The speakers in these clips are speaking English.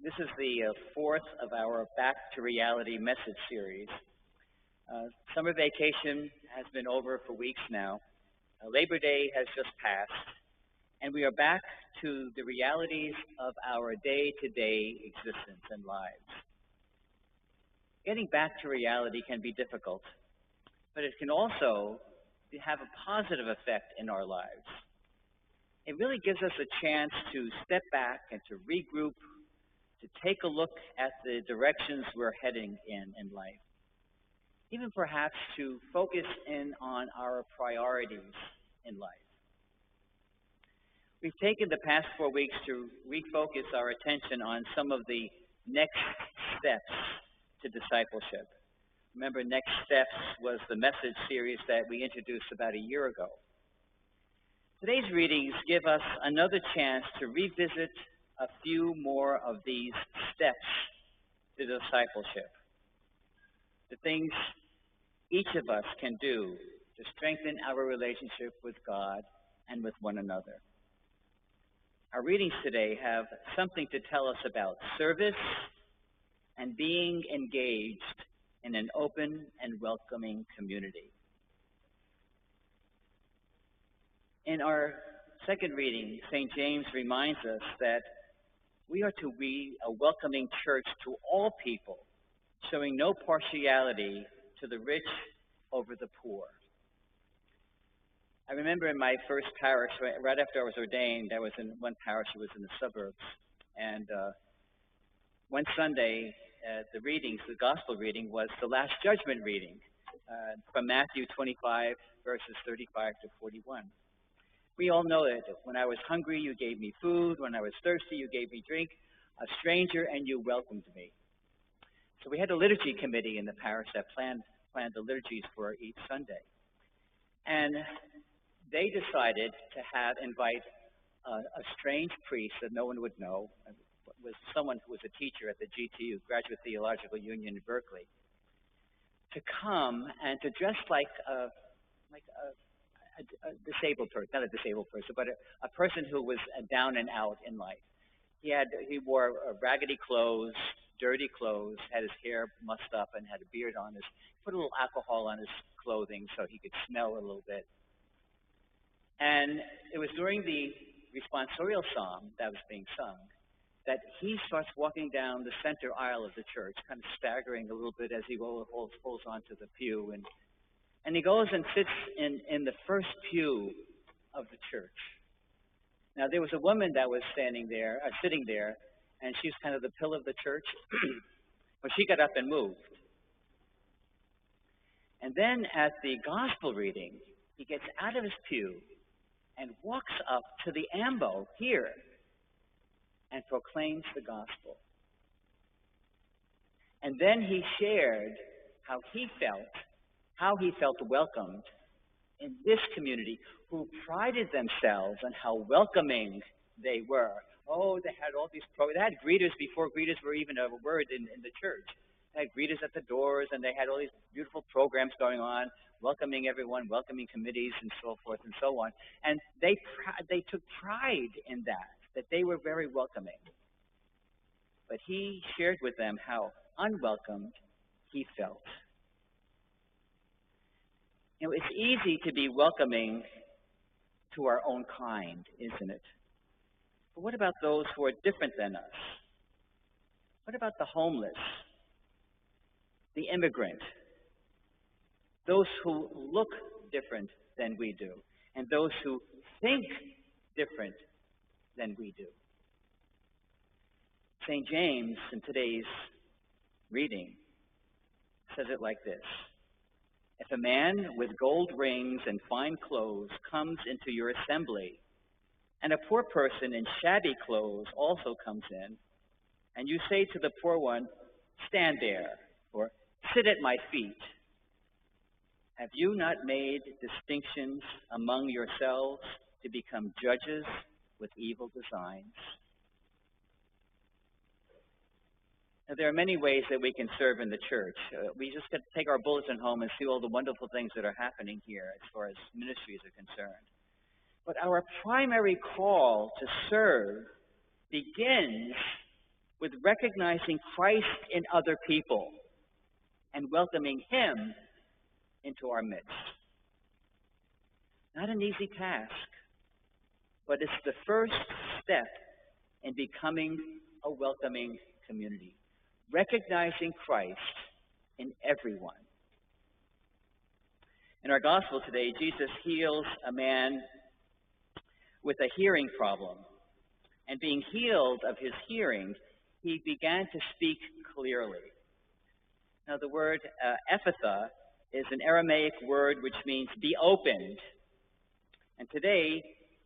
This is the fourth of our Back to Reality message series. Summer vacation has been over for weeks now. Labor Day has just passed, and we are back to the realities of our day-to-day existence and lives. Getting back to reality can be difficult, but it can also have a positive effect in our lives. It really gives us a chance to step back and to regroup, to take a look at the directions we're heading in life. Even perhaps to focus in on our priorities in life. We've taken the past 4 weeks to refocus our attention on some of the next steps to discipleship. Remember, Next Steps was the message series that we introduced about a year ago. Today's readings give us another chance to revisit a few more of these steps to discipleship. The things each of us can do to strengthen our relationship with God and with one another. Our readings today have something to tell us about service and being engaged in an open and welcoming community. In our second reading, St. James reminds us that we are to be a welcoming church to all people, showing no partiality to the rich over the poor. I remember in my first parish, right after I was ordained, I was in one parish that was in the suburbs. And one Sunday, the gospel reading was the Last Judgment reading from Matthew 25, verses 35 to 41. We all know that when I was hungry, you gave me food. When I was thirsty, you gave me drink. A stranger, and you welcomed me. So we had a liturgy committee in the parish that planned the liturgies for each Sunday. And they decided to invite a strange priest that no one would know. It was someone who was a teacher at the GTU, Graduate Theological Union in Berkeley, to come and to dress like a disabled person, not a disabled person, but a person who was down and out in life. He wore raggedy clothes, dirty clothes, had his hair mussed up, and had a beard on put a little alcohol on his clothing so he could smell a little bit. And it was during the responsorial psalm that was being sung that he starts walking down the center aisle of the church, kind of staggering a little bit as he pulls onto the pew. And he goes and sits in the first pew of the church. Now, there was a woman that was sitting there, and she's kind of the pillar of the church. But she got up and moved. And then at the gospel reading, he gets out of his pew and walks up to the ambo here and proclaims the gospel. And then he shared how he felt welcomed in this community, who prided themselves on how welcoming they were. Oh, they had all these they had greeters before greeters were even a word in the church. They had greeters at the doors, and they had all these beautiful programs going on, welcoming everyone, welcoming committees, and so forth and so on. And they took pride in that they were very welcoming. But he shared with them how unwelcomed he felt. You know, it's easy to be welcoming to our own kind, isn't it? But what about those who are different than us? What about the homeless, the immigrant, those who look different than we do, and those who think different than we do? St. James, in today's reading, says it like this. If a man with gold rings and fine clothes comes into your assembly, and a poor person in shabby clothes also comes in, and you say to the poor one, stand there, or sit at my feet, have you not made distinctions among yourselves to become judges with evil designs? Now, there are many ways that we can serve in the church. We just got to take our bulletin home and see all the wonderful things that are happening here as far as ministries are concerned. But our primary call to serve begins with recognizing Christ in other people and welcoming Him into our midst. Not an easy task, but it's the first step in becoming a welcoming community, recognizing Christ in everyone. In our gospel today, Jesus heals a man with a hearing problem. And being healed of his hearing, he began to speak clearly. Now, the word ephphatha is an Aramaic word which means be opened. And today,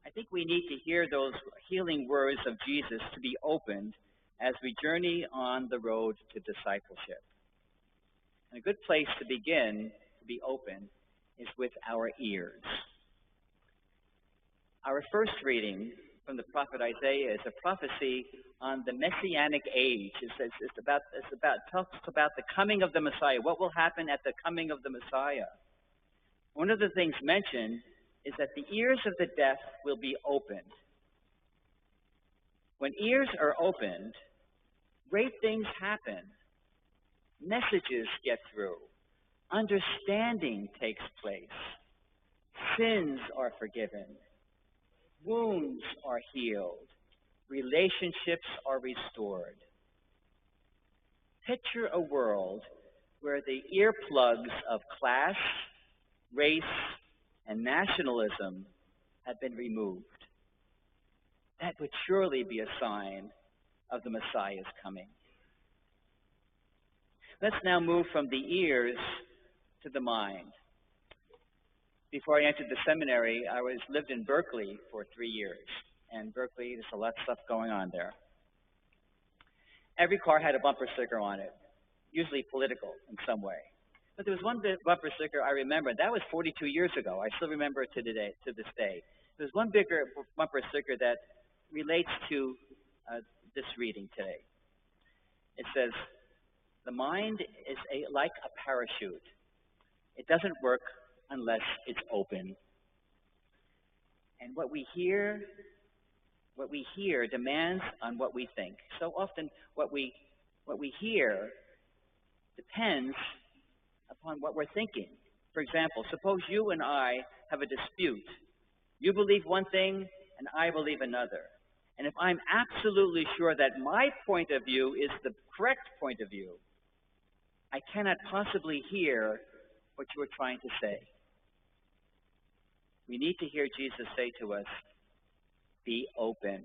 I think we need to hear those healing words of Jesus to be opened as we journey on the road to discipleship. And a good place to begin to be open is with our ears. Our first reading from the prophet Isaiah is a prophecy on the Messianic age. Talks about the coming of the Messiah, what will happen at the coming of the Messiah. One of the things mentioned is that the ears of the deaf will be opened. When ears are opened, great things happen. Messages get through. Understanding takes place. Sins are forgiven. Wounds are healed. Relationships are restored. Picture a world where the earplugs of class, race, and nationalism have been removed. That would surely be a sign of the Messiah's coming. Let's now move from the ears to the mind. Before I entered the seminary, I lived in Berkeley for 3 years. And Berkeley, there's a lot of stuff going on there. Every car had a bumper sticker on it, usually political in some way. But there was one bumper sticker I remember. That was 42 years ago. I still remember it to this day. There's one bigger bumper sticker that relates to this reading today. It says, "The mind is like a parachute. It doesn't work unless it's open." And what we hear demands on what we think. So often what we hear depends upon what we're thinking. For example, suppose you and I have a dispute. You believe one thing and I believe another. And if I'm absolutely sure that my point of view is the correct point of view, I cannot possibly hear what you are trying to say. We need to hear Jesus say to us, be open.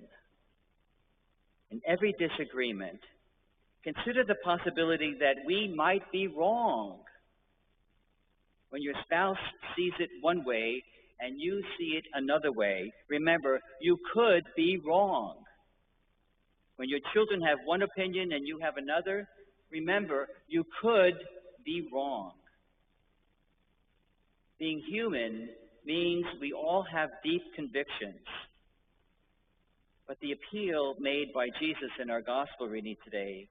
In every disagreement, consider the possibility that we might be wrong. When your spouse sees it one way and you see it another way, remember, you could be wrong. When your children have one opinion and you have another, remember, you could be wrong. Being human means we all have deep convictions. But the appeal made by Jesus in our gospel reading today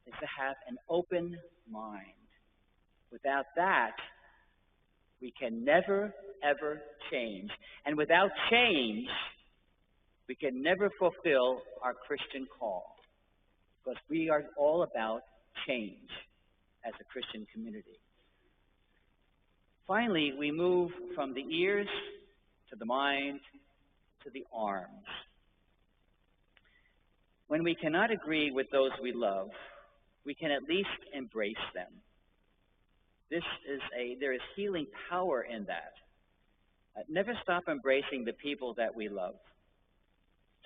is to have an open mind. Without that, we can never, ever change. And without change, we can never fulfill our Christian call. Because we are all about change as a Christian community. Finally, we move from the ears to the mind to the arms. When we cannot agree with those we love, we can at least embrace them. There is healing power in that. Never stop embracing the people that we love.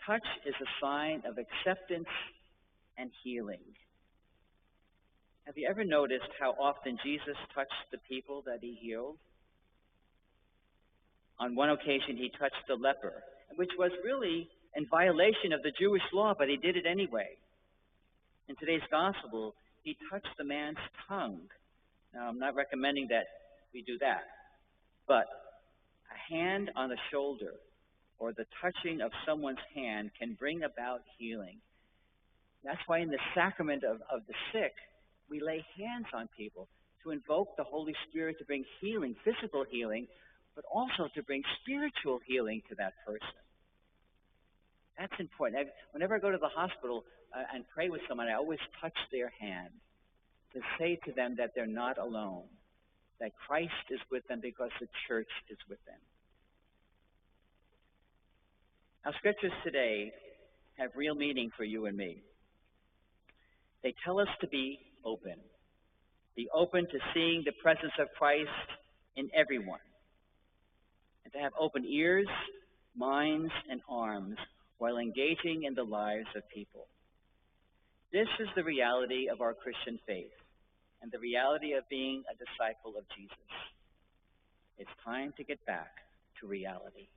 Touch is a sign of acceptance and healing. Have you ever noticed how often Jesus touched the people that he healed? On one occasion, he touched the leper, which was really in violation of the Jewish law, but he did it anyway. In today's gospel, he touched the man's tongue. Now, I'm not recommending that we do that, but a hand on the shoulder or the touching of someone's hand can bring about healing. That's why in the sacrament of the sick, we lay hands on people to invoke the Holy Spirit to bring healing, physical healing, but also to bring spiritual healing to that person. That's important. Whenever I go to the hospital and pray with someone, I always touch their hand to say to them that they're not alone, that Christ is with them because the church is with them. Our scriptures today have real meaning for you and me. They tell us to be open to seeing the presence of Christ in everyone, and to have open ears, minds, and arms while engaging in the lives of people. This is the reality of our Christian faith and the reality of being a disciple of Jesus. It's time to get back to reality.